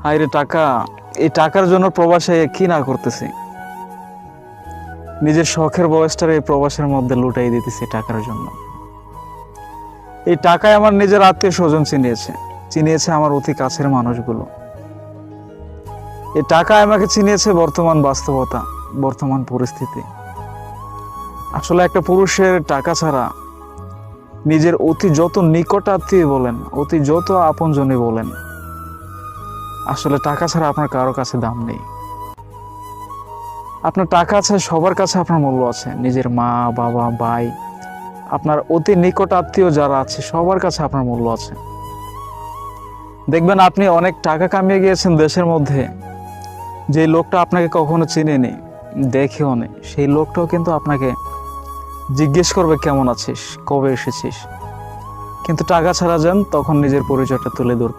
হায়রে টাকা, এই টাকার জন্য প্রবাসে কি না করতেছি। নিজের শখের বয়সটার এই প্রবাসের মধ্যে লুটাই দিতেছি টাকার জন্য। এই টাকায় আমার নিজের আত্মীয় স্বজন চিনিয়েছে আমার অতি কাছের মানুষগুলো। এই টাকা আমাকে চিনিয়েছে বর্তমান বাস্তবতা, বর্তমান পরিস্থিতি। আসলে একটা পুরুষের টাকা ছাড়া নিজের অতি যত নিকট আত্মীয় বলেন, অতি যত আপনজনই বলেন, আসলে টাকা ছাড়া আপনার কারো কাছে দাম নেই। আপনার টাকা আছে, সবার কাছে আপনার মূল্য আছে। নিজের মা, বাবা, ভাই, আপনার অতি নিকট আত্মীয় যারা আছে সবার কাছে আপনার মূল্য আছে। দেখবেন আপনি অনেক টাকা কামিয়ে গিয়েছেন দেশের মধ্যে, যে লোকটা আপনাকে কখনো চিনেনি, দেখেও নেই, সেই লোকটাও কিন্তু আপনাকে জিজ্ঞেস করবে কেমন আছিস, কবে এসেছিস। কিন্তু টাকা ছাড়া যান, তখন নিজের পরিচয়টা তুলে ধরতে